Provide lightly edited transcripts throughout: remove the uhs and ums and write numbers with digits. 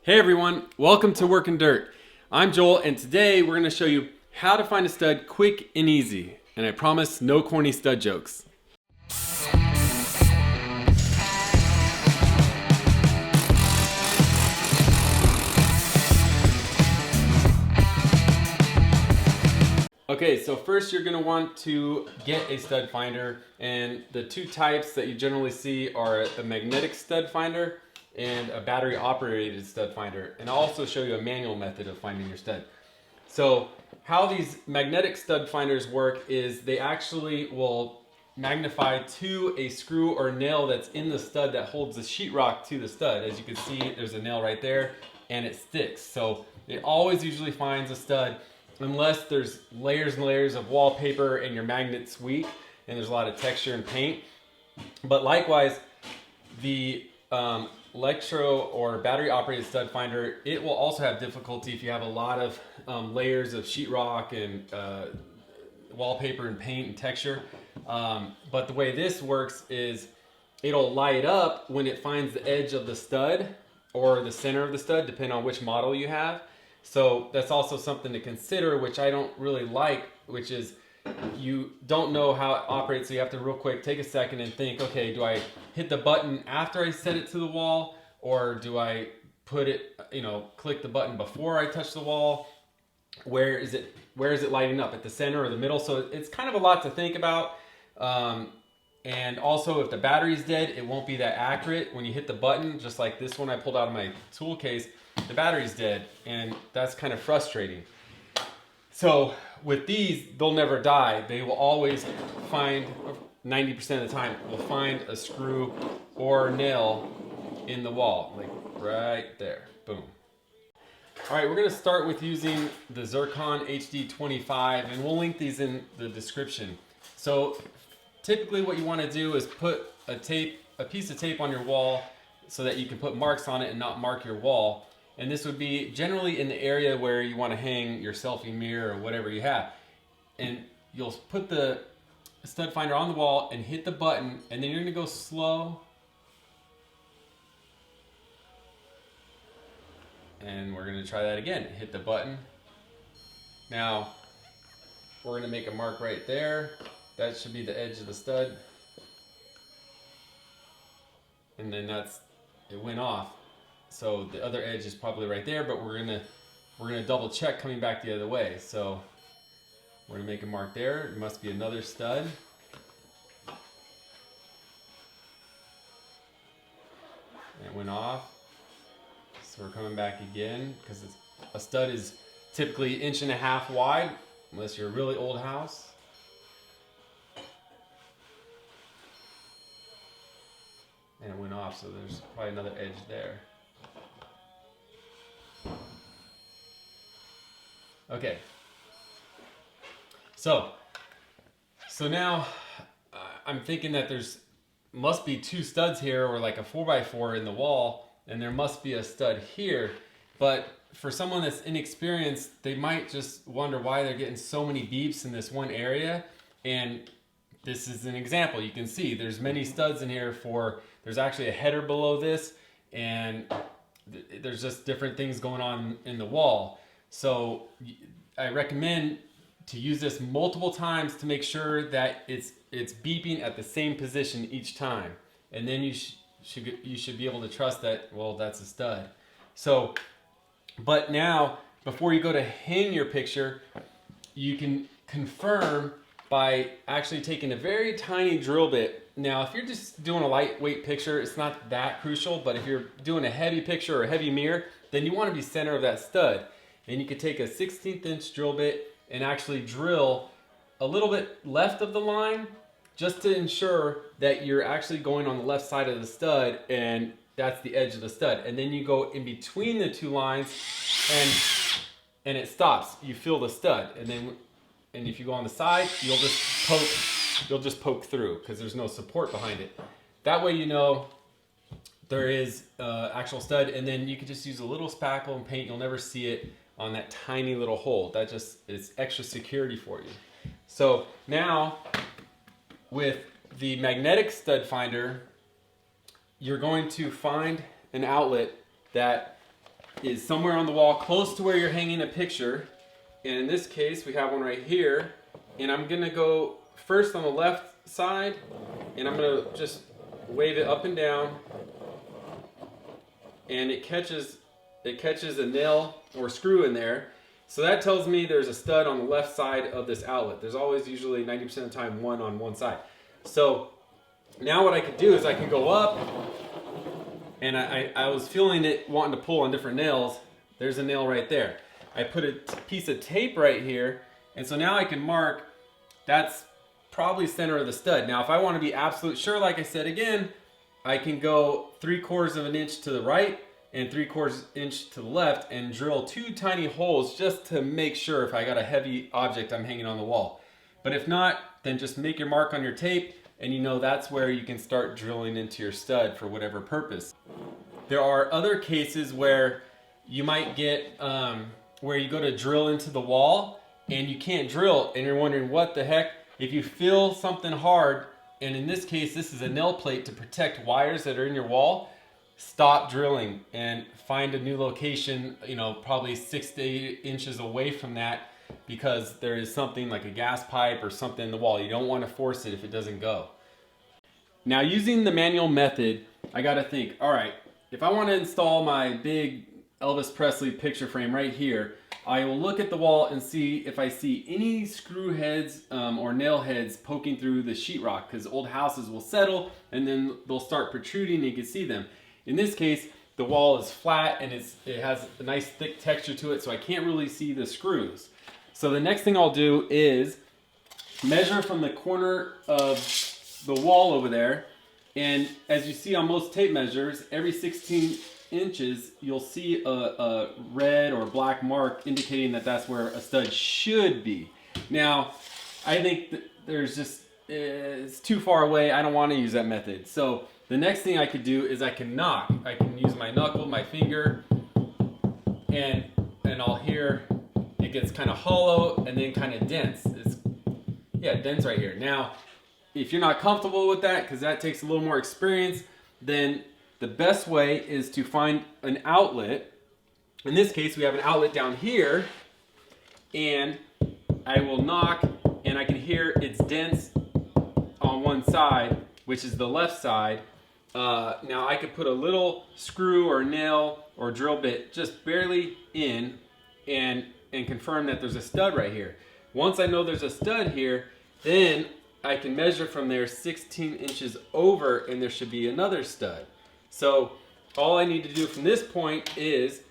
Hey everyone, welcome to Workin' Dirt. I'm Joel and today we're going to show you how to find a stud quick and easy. And I promise no corny stud jokes. Okay, so first you're going to want to get a stud finder, and the two types that you generally see are a magnetic stud finder and a battery operated stud finder. And I'll also show you a manual method of finding your stud. So how these magnetic stud finders work is they actually will magnify to a screw or nail that's in the stud that holds the sheetrock to the stud. As you can see, there's a nail right there and it sticks. So it always usually finds a stud unless there's layers and layers of wallpaper and your magnet's weak and there's a lot of texture and paint. But likewise, the electro or battery operated stud finder, it will also have difficulty if you have a lot of layers of sheetrock and wallpaper and paint and texture. But the way this works is it'll light up when it finds the edge of the stud or the center of the stud, depending on which model you have. So that's also something to consider, which I don't really like, which is you don't know how it operates, so you have to real quick take a second and think, okay, do I hit the button after I set it to the wall, or do I put it, click the button before I touch the wall? Where is it lighting up, at the center or the middle? So it's kind of a lot to think about. And also, if the battery's dead, it won't be that accurate when you hit the button. Just like this one I pulled out of my tool case, the battery's dead, and that's kind of frustrating. So with these, they'll never die. They will always find, 90% of the time, will find a screw or nail in the wall, like right there, boom. All right, we're gonna start with using the Zircon HD25, and we'll link these in the description. So typically what you wanna do is put a piece of tape on your wall so that you can put marks on it and not mark your wall. And this would be generally in the area where you want to hang your selfie mirror or whatever you have. And you'll put the stud finder on the wall and hit the button, and then you're going to go slow. And we're going to try that again. Hit the button. Now, we're going to make a mark right there. That should be the edge of the stud. And then it went off. So the other edge is probably right there, but we're gonna double check coming back the other way. So we're gonna make a mark there. It must be another stud. And it went off. So we're coming back again, because a stud is typically 1.5 inches wide, unless you're a really old house. And it went off, so there's probably another edge there. Okay, so now I'm thinking that must be two studs here, or like a 4x4 in the wall, and there must be a stud here. But for someone that's inexperienced, they might just wonder why they're getting so many beeps in this one area. And this is an example. You can see there's many studs in here there's actually a header below this, and there's just different things going on in the wall. So I recommend to use this multiple times to make sure that it's beeping at the same position each time. And then you should be able to trust that, well, that's a stud. So, but now, before you go to hang your picture, you can confirm by actually taking a very tiny drill bit. Now, if you're just doing a lightweight picture, it's not that crucial, but if you're doing a heavy picture or a heavy mirror, then you want to be center of that stud. And you could take a 1/16 inch drill bit and actually drill a little bit left of the line, just to ensure that you're actually going on the left side of the stud, and that's the edge of the stud. And then you go in between the two lines, and it stops. You feel the stud, and if you go on the side, you'll just poke through, because there's no support behind it. That way you know there is actual stud, and then you can just use a little spackle and paint. You'll never see it on that tiny little hole. That just is extra security for you. So now, with the magnetic stud finder, you're going to find an outlet that is somewhere on the wall close to where you're hanging a picture. And in this case, we have one right here. And I'm gonna go first on the left side, and I'm gonna just wave it up and down. And it catches a nail or screw in there. So that tells me there's a stud on the left side of this outlet. There's always usually 90% of the time one on one side. So now what I could do is I can go up, and I was feeling it wanting to pull on different nails. There's a nail right there. I put a piece of tape right here, and so now I can mark that's probably center of the stud. Now if I want to be absolute sure, like I said again, I can go 3/4 of an inch to the right and 3/4 inch to the left and drill 2 tiny holes just to make sure if I got a heavy object I'm hanging on the wall. But if not, then just make your mark on your tape, and you know that's where you can start drilling into your stud for whatever purpose. There are other cases where you might get where you go to drill into the wall and you can't drill and you're wondering what the heck. If you feel something hard, and in this case this is a nail plate to protect wires that are in your wall, stop drilling and find a new location, you know, probably 6 to 8 inches away from that, because there is something like a gas pipe or something in the wall. You don't want to force it if it doesn't go. Now using the manual method, I got to think, all right, if I want to install my big Elvis Presley picture frame right here, I will look at the wall and see if I see any screw heads or nail heads poking through the sheetrock, because old houses will settle and then they'll start protruding and you can see them. In this case, the wall is flat and it has a nice thick texture to it, so I can't really see the screws. So the next thing I'll do is measure from the corner of the wall over there, and as you see on most tape measures, every 16 inches you'll see a red or black mark indicating that that's where a stud should be. Now I think that it's too far away. I don't want to use that method. So the next thing I could do is I can knock. I can use my knuckle, my finger, and I'll hear it gets kind of hollow and then kind of dense. Dense right here. Now if you're not comfortable with that, because that takes a little more experience, then the best way is to find an outlet. In this case, we have an outlet down here, and I will knock, and I can hear it's dense on one side, which is the left side. Now I could put a little screw or nail or drill bit just barely in and confirm that there's a stud right here. Once I know there's a stud here, then I can measure from there 16 inches over, and there should be another stud. So all I need to do from this point is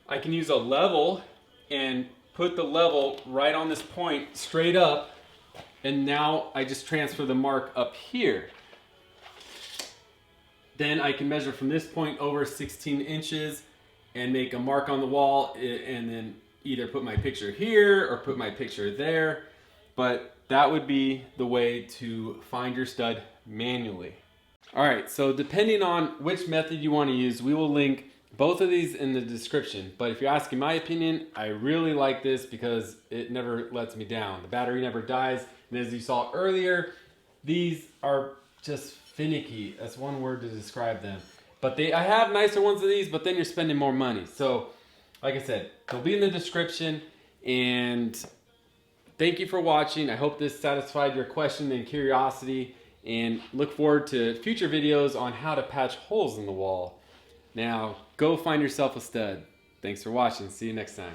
I can use a level and put the level right on this point straight up, and now I just transfer the mark up here. Then I can measure from this point over 16 inches and make a mark on the wall, and then either put my picture here or put my picture there. But that would be the way to find your stud manually. All right, so depending on which method you want to use, we will link both of these in the description. But if you're asking my opinion, I really like this because it never lets me down. The battery never dies. And as you saw earlier, these are just finicky. That's one word to describe them. But I have nicer ones of these, but then you're spending more money. So like I said, they'll be in the description. And thank you for watching. I hope this satisfied your question and curiosity, and look forward to future videos on how to patch holes in the wall. Now, go find yourself a stud. Thanks for watching. See you next time.